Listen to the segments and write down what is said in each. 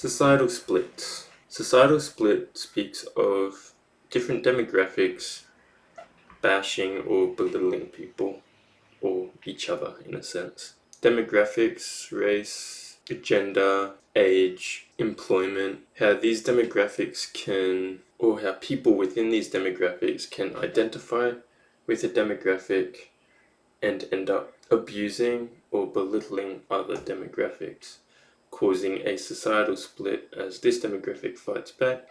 Societal split. Societal split speaks of different demographics bashing or belittling people, or each other in a sense. Demographics, race, gender, age, employment, how these demographics can, or how people within these demographics can identify with a demographic and end up abusing or belittling other demographics, causing a societal split as this demographic fights back,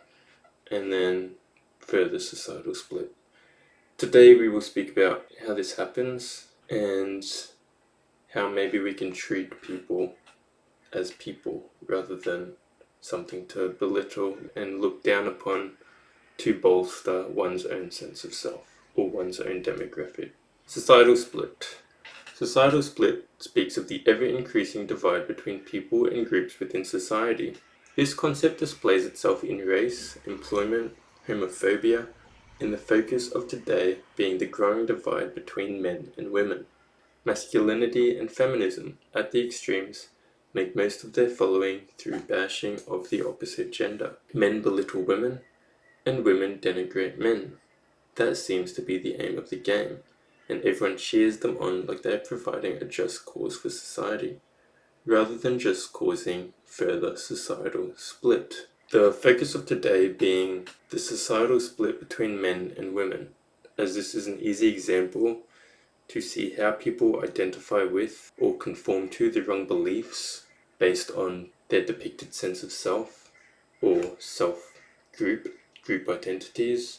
and then further societal split. Today we will speak about how this happens and how maybe we can treat people as people rather than something to belittle and look down upon to bolster one's own sense of self or one's own demographic. Societal split. Societal split speaks of the ever-increasing divide between people and groups within society. This concept displays itself in race, employment, homophobia, and the focus of today being the growing divide between men and women. Masculinity and feminism, at the extremes, make most of their following through bashing of the opposite gender. Men belittle women, and women denigrate men. That seems to be the aim of the game, and everyone cheers them on like they're providing a just cause for society, rather than just causing further societal split. The focus of today being the societal split between men and women, as this is an easy example to see how people identify with or conform to the wrong beliefs based on their depicted sense of self or self-group identities,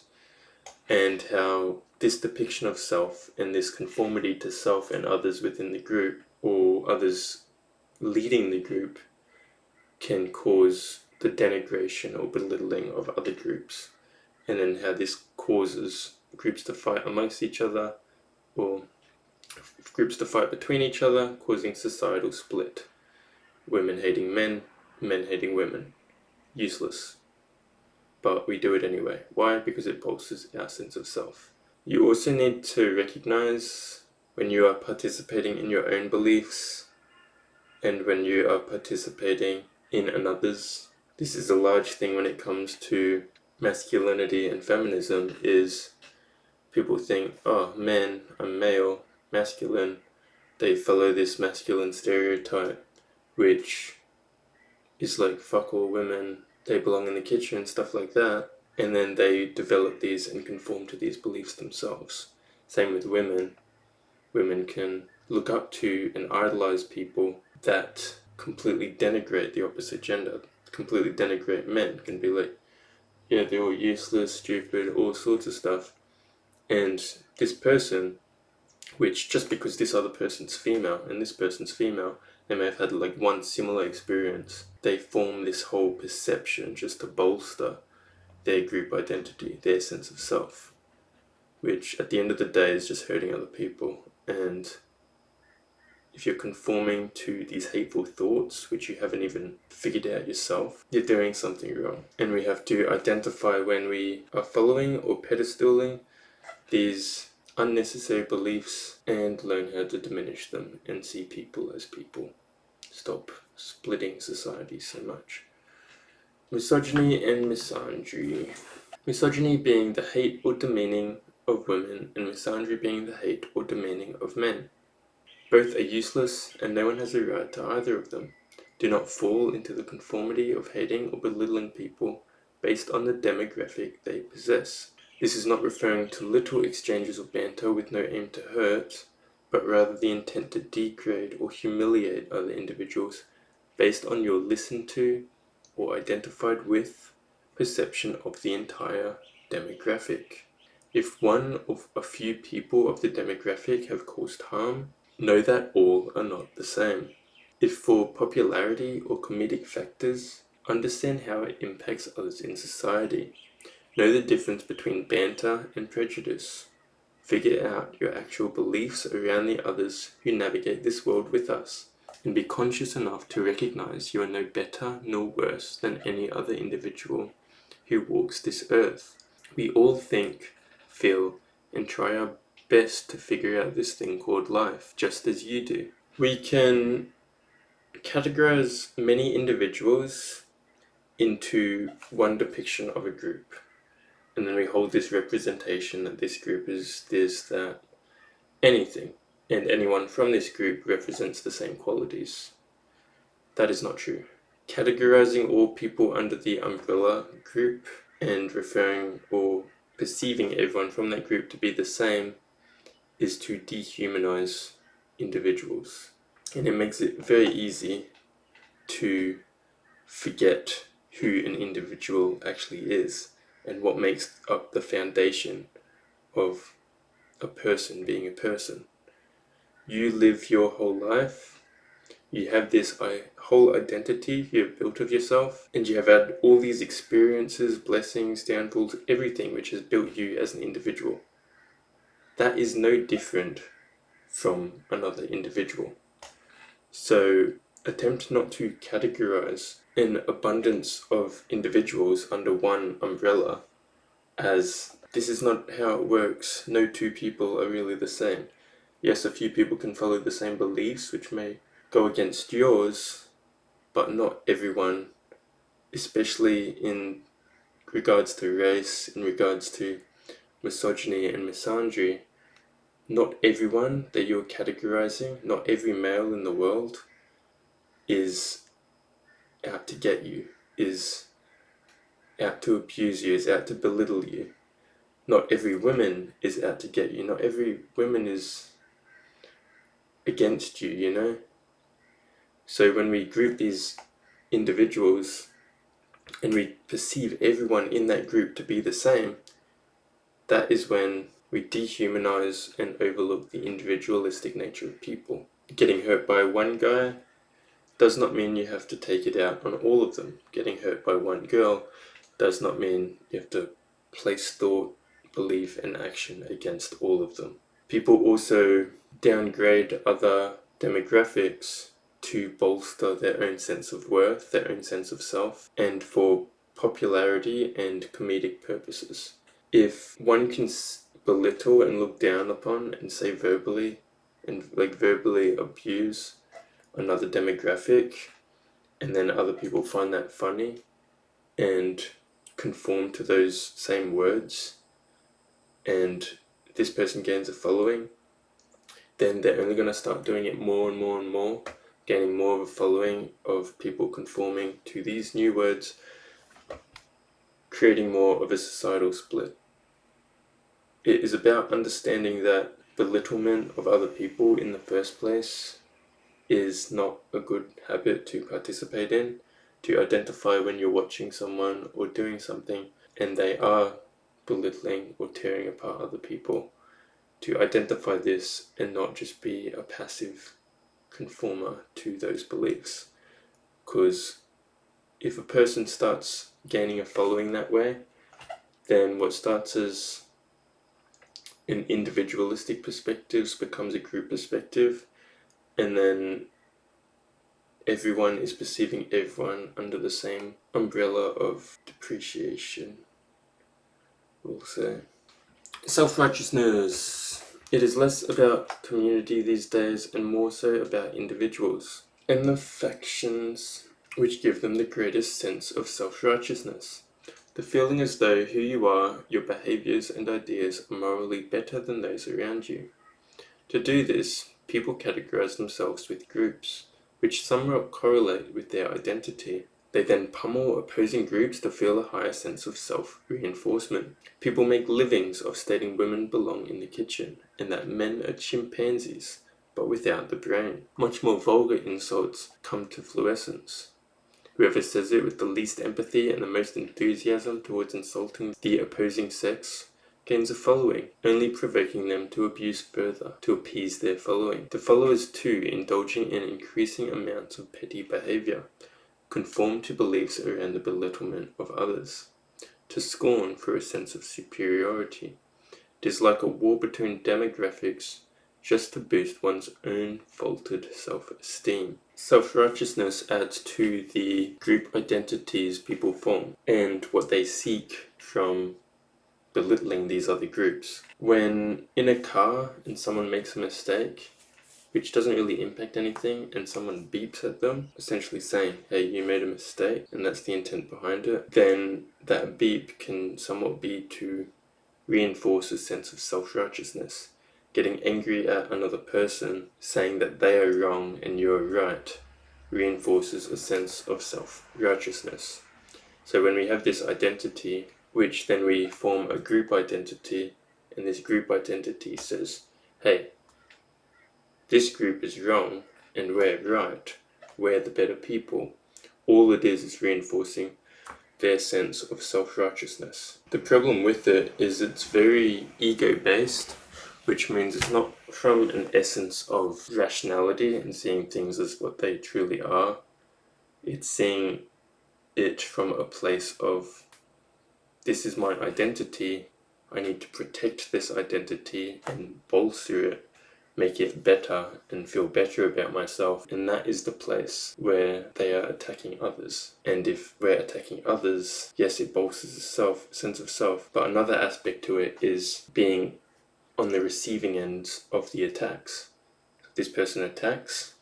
and how this depiction of self and this conformity to self and others within the group or others leading the group can cause the denigration or belittling of other groups, and then how this causes groups to fight amongst each other or groups to fight between each other, causing societal split. Women hating men, men hating women. Useless. But we do it anyway. Why? Because it bolsters our sense of self. You also need to recognize when you are participating in your own beliefs and when you are participating in another's. This is a large thing when it comes to masculinity and feminism, is people think, oh, men are male, masculine, they follow this masculine stereotype, which is like, fuck all women, they belong in the kitchen, stuff like that, and then they develop these and conform to these beliefs themselves. Same with women. Women can look up to and idolize people that completely denigrate the opposite gender, completely denigrate men, can be like, yeah, they're all useless, stupid, all sorts of stuff. And this person, which just because this other person's female and this person's female, they may have had like one similar experience, they form this whole perception just to bolster their group identity, their sense of self, which at the end of the day is just hurting other people. And if you're conforming to these hateful thoughts, which you haven't even figured out yourself, you're doing something wrong. And we have to identify when we are following or pedestaling these unnecessary beliefs and learn how to diminish them and see people as people. Stop splitting society so much. Misogyny and misandry. Misogyny being the hate or demeaning of women, and misandry being the hate or demeaning of men. Both are useless, and no one has a right to either of them. Do not fall into the conformity of hating or belittling people based on the demographic they possess. This is not referring to little exchanges of banter with no aim to hurt, but rather the intent to degrade or humiliate other individuals based on your listened to or identified with perception of the entire demographic. If one of a few people of the demographic have caused harm, know that all are not the same. If for popularity or comedic factors, understand how it impacts others in society. Know the difference between banter and prejudice. Figure out your actual beliefs around the others who navigate this world with us, and be conscious enough to recognize you are no better nor worse than any other individual who walks this earth. We all think, feel, and try our best to figure out this thing called life, just as you do. We can categorize many individuals into one depiction of a group. And then we hold this representation that this group is this, that, anything. And anyone from this group represents the same qualities. That is not true. Categorizing all people under the umbrella group and referring or perceiving everyone from that group to be the same is to dehumanize individuals. And it makes it very easy to forget who an individual actually is and what makes up the foundation of a person being a person. You live your whole life, you have this whole identity you have built of yourself, and you have had all these experiences, blessings, downfalls, everything which has built you as an individual. That is no different from another individual. So attempt not to categorize an abundance of individuals under one umbrella as this is not how it works. No two people are really the same. Yes, a few people can follow the same beliefs which may go against yours, but not everyone, especially in regards to race, in regards to misogyny and misandry. Not everyone that you're categorizing, not every male in the world is out to get you, is out to abuse you, is out to belittle you. Not every woman is out to get you. Not every woman is against you, you know? So when we group these individuals and we perceive everyone in that group to be the same, that is when we dehumanize and overlook the individualistic nature of people. Getting hurt by one guy does not mean you have to take it out on all of them. Getting hurt by one girl does not mean you have to place thought, belief, and action against all of them. People also downgrade other demographics to bolster their own sense of worth, their own sense of self, and for popularity and comedic purposes. If one can belittle and look down upon and say verbally and verbally abuse another demographic, and then other people find that funny and conform to those same words, and this person gains a following, then they're only going to start doing it more and more and more, gaining more of a following of people conforming to these new words, creating more of a societal split. It is about understanding that belittlement of other people in the first place is not a good habit to participate in, to identify when you're watching someone or doing something and they are belittling or tearing apart other people, to identify this and not just be a passive conformer to those beliefs. Because if a person starts gaining a following that way, then what starts as an individualistic perspective becomes a group perspective, and then everyone is perceiving everyone under the same umbrella of depreciation, we'll say. Self-righteousness. It is less about community these days and more so about individuals and the factions which give them the greatest sense of self-righteousness. The feeling as though who you are, your behaviours and ideas are morally better than those around you. To do this, people categorize themselves with groups, which somewhat correlate with their identity. They then pummel opposing groups to feel a higher sense of self-reinforcement. People make livings of stating women belong in the kitchen, and that men are chimpanzees, but without the brain. Much more vulgar insults come to fluorescence. Whoever says it with the least empathy and the most enthusiasm towards insulting the opposing sex gains a following, only provoking them to abuse further, to appease their following. The followers too, indulging in increasing amounts of petty behaviour, conform to beliefs around the belittlement of others, to scorn for a sense of superiority. It is like a war between demographics, just to boost one's own faltered self-esteem. Self-righteousness adds to the group identities people form and what they seek from belittling these other groups. When in a car and someone makes a mistake, which doesn't really impact anything, and someone beeps at them, essentially saying, hey, you made a mistake, and that's the intent behind it, then that beep can somewhat be to reinforce a sense of self-righteousness. Getting angry at another person, saying that they are wrong and you're right, reinforces a sense of self-righteousness. So when we have this identity, which then we form a group identity, and this group identity says, hey, this group is wrong and we're right, we're the better people. All it is reinforcing their sense of self-righteousness. The problem with it is it's very ego-based, which means it's not from an essence of rationality and seeing things as what they truly are. It's seeing it from a place of, this is my identity, I need to protect this identity and bolster it, make it better and feel better about myself, and that is the place where they are attacking others. And if we're attacking others, yes, it bolsters the sense of self, but another aspect to it is being on the receiving end of the attacks. This person attacks,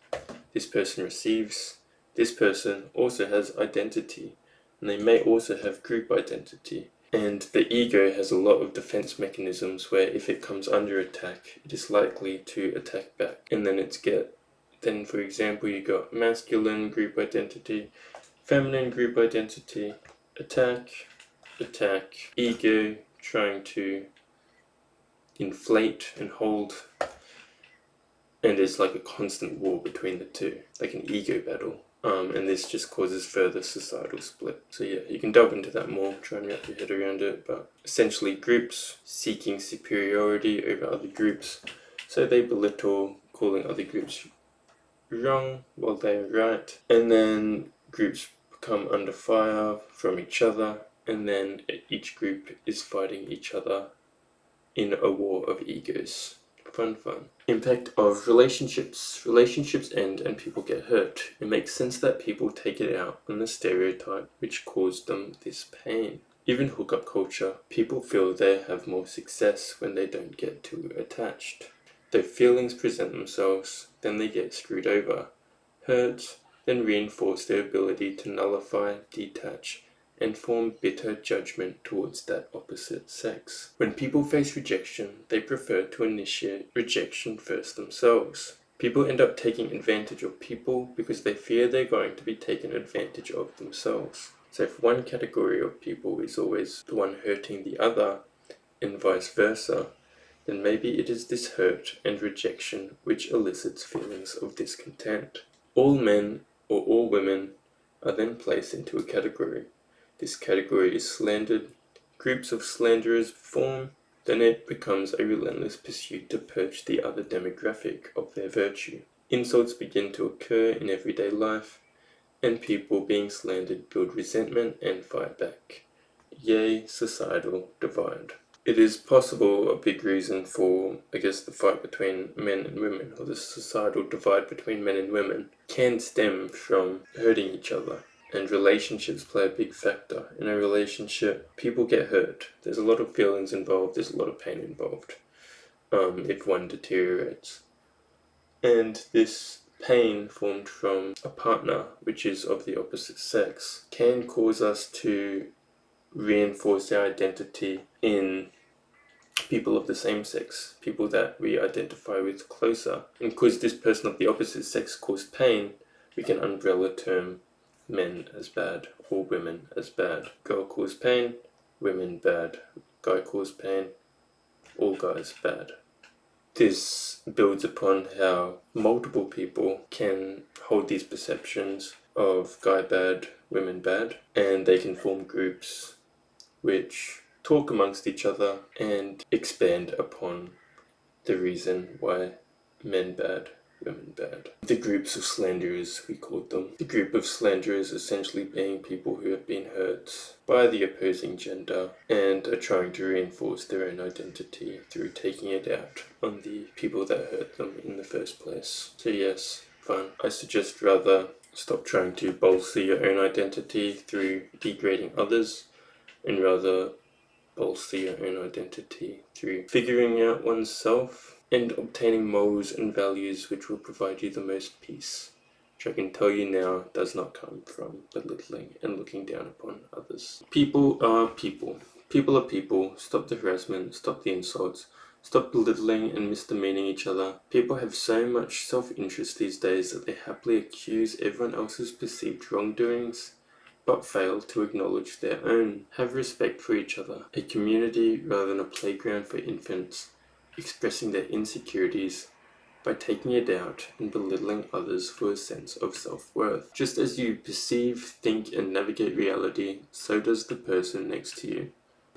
this person receives, this person also has identity, and they may also have group identity. And the ego has a lot of defense mechanisms where if it comes under attack, it is likely to attack back. And then for example, you got masculine group identity, feminine group identity, attack, ego trying to inflate and hold. And it's like a constant war between the two, like an ego battle. And this just causes further societal split. So yeah, you can delve into that more, try and wrap your head around it, but essentially groups seeking superiority over other groups. So they belittle, calling other groups wrong while they are right. And then groups come under fire from each other, and then each group is fighting each other in a war of egos. Fun. Impact of relationships. Relationships end and people get hurt. It makes sense that people take it out on the stereotype which caused them this pain. Even hookup culture, people feel they have more success when they don't get too attached. Their feelings present themselves, then they get screwed over. Hurt, then reinforce their ability to nullify, detach, and form bitter judgment towards that opposite sex. When people face rejection, they prefer to initiate rejection first themselves. People end up taking advantage of people because they fear they're going to be taken advantage of themselves. So if one category of people is always the one hurting the other, and vice versa, then maybe it is this hurt and rejection which elicits feelings of discontent. All men or all women are then placed into a category. This category is slandered, groups of slanderers form, then it becomes a relentless pursuit to purge the other demographic of their virtue. Insults begin to occur in everyday life, and people being slandered build resentment and fight back. Yay, societal divide. It is possible a big reason for, the fight between men and women, or the societal divide between men and women, can stem from hurting each other. And relationships play a big factor. In a relationship, people get hurt. There's a lot of feelings involved, there's a lot of pain involved if one deteriorates. And this pain formed from a partner, which is of the opposite sex, can cause us to reinforce our identity in people of the same sex, people that we identify with closer. And because this person of the opposite sex caused pain, we can umbrella term men as bad or women as bad. Girl caused pain, women bad. Guy caused pain, all guys bad. This builds upon how multiple people can hold these perceptions of guy bad, women bad, and they can form groups which talk amongst each other and expand upon the reason why men bad, women bad. The groups of slanderers, we called them. The group of slanderers essentially being people who have been hurt by the opposing gender and are trying to reinforce their own identity through taking it out on the people that hurt them in the first place. So yes, fun. I suggest rather stop trying to bolster your own identity through degrading others, and rather bolster your own identity through figuring out oneself and obtaining morals and values which will provide you the most peace, which I can tell you now does not come from belittling and looking down upon others. People are people. People are people. Stop the harassment, stop the insults, stop belittling and misdemeaning each other. People have so much self-interest these days that they happily accuse everyone else's perceived wrongdoings, but fail to acknowledge their own. Have respect for each other. A community rather than a playground for infants, expressing their insecurities by taking it out and belittling others for a sense of self-worth. Just as you perceive, think, and navigate reality, so does the person next to you.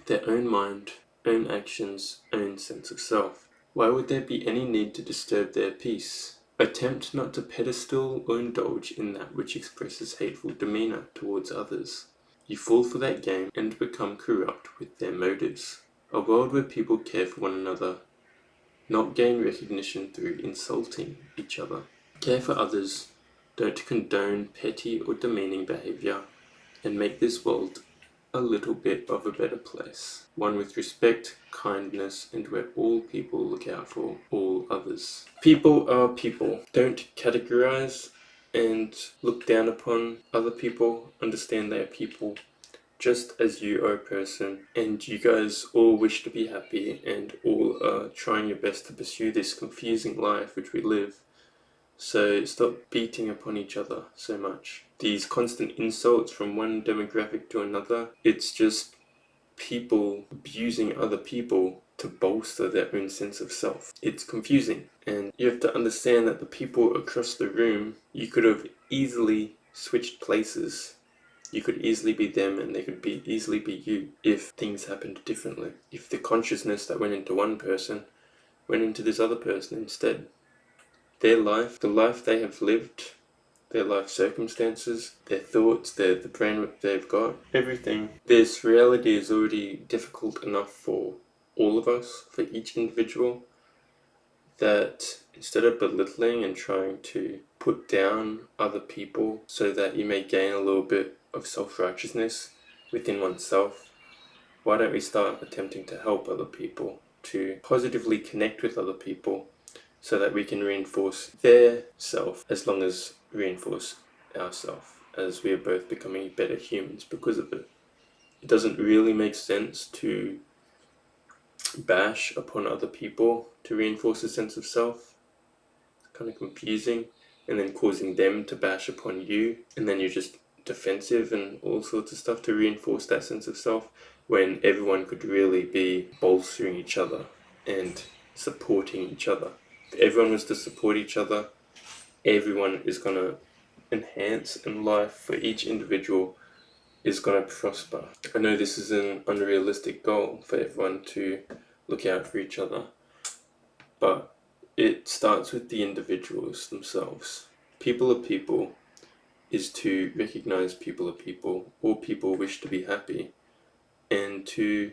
Their own mind, own actions, own sense of self. Why would there be any need to disturb their peace? Attempt not to pedestal or indulge in that which expresses hateful demeanour towards others. You fall for that game and become corrupt with their motives. A world where people care for one another, not gain recognition through insulting each other. Care for others, don't condone petty or demeaning behaviour, and make this world a little bit of a better place. One with respect, kindness, and where all people look out for all others. People are people. Don't categorize and look down upon other people. Understand they are people, just as you are a person, and you guys all wish to be happy and all are trying your best to pursue this confusing life which we live. So stop beating upon each other so much. These constant insults from one demographic to another, it's just people abusing other people to bolster their own sense of self. It's confusing, and you have to understand that the people across the room, you could have easily switched places. You could easily be them and they could easily be you if things happened differently. If the consciousness that went into one person went into this other person instead. Their life, the life they have lived, their life circumstances, their thoughts, the brain they've got, everything. This reality is already difficult enough for all of us, for each individual, that instead of belittling and trying to put down other people so that you may gain a little bit of self-righteousness within oneself, why don't we start attempting to help other people, to positively connect with other people, so that we can reinforce their self as long as reinforce ourselves, as we are both becoming better humans because of it. It doesn't really make sense to bash upon other people to reinforce a sense of self. It's kind of confusing, and then causing them to bash upon you, and then you're just defensive and all sorts of stuff to reinforce that sense of self, when everyone could really be bolstering each other and supporting each other. If everyone was to support each other, everyone is going to enhance, and life for each individual is going to prosper. I know this is an unrealistic goal for everyone to look out for each other, but it starts with the individuals themselves. People are people is to recognize people are people, all people wish to be happy, and to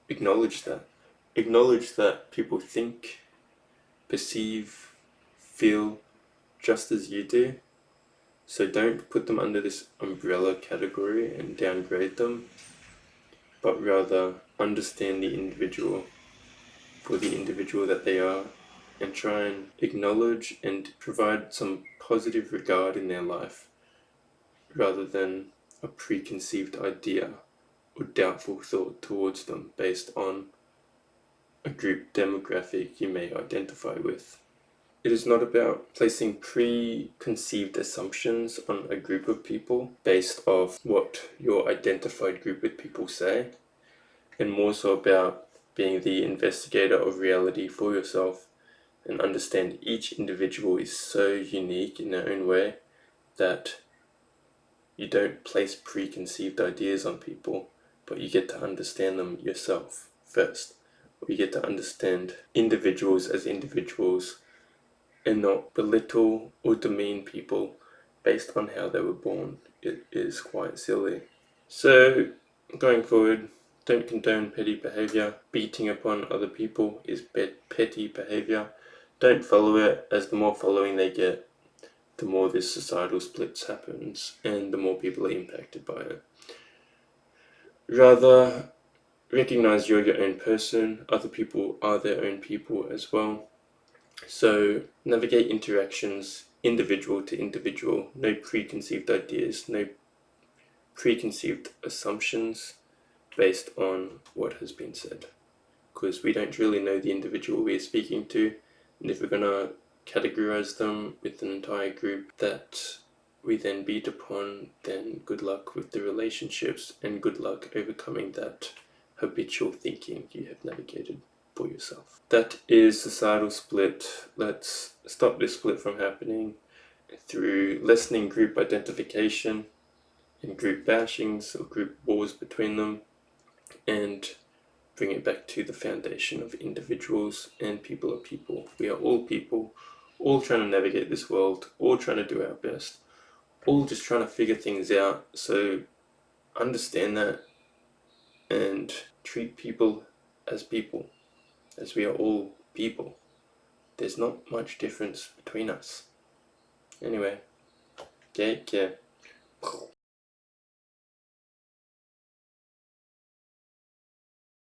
acknowledge that. Acknowledge that people think, perceive, feel just as you do. So don't put them under this umbrella category and downgrade them, but rather understand the individual for the individual that they are, and try and acknowledge and provide some positive regard in their life, rather than a preconceived idea or doubtful thought towards them based on a group demographic you may identify with. It is not about placing preconceived assumptions on a group of people based off what your identified group of people say, and more so about being the investigator of reality for yourself and understand each individual is so unique in their own way that you don't place preconceived ideas on people, but you get to understand them yourself first. You get to understand individuals as individuals and not belittle or demean people based on how they were born. It is quite silly. So, going forward, don't condone petty behaviour. Beating upon other people is petty behaviour. Don't follow it, as the more following they get, the more this societal splits happens and the more people are impacted by it. Rather, recognize you're your own person, other people are their own people as well. So navigate interactions individual to individual, no preconceived ideas, no preconceived assumptions based on what has been said, because we don't really know the individual we are speaking to, and if we're going to categorize them with an entire group that we then beat upon, then good luck with the relationships and good luck overcoming that habitual thinking you have navigated for yourself. That is societal split. Let's stop this split from happening through lessening group identification and group bashings or group wars between them, and bring it back to the foundation of individuals and people are people. We are all people, all trying to navigate this world, all trying to do our best, all just trying to figure things out. So understand that and treat people, as we are all people. There's not much difference between us. Anyway, take care.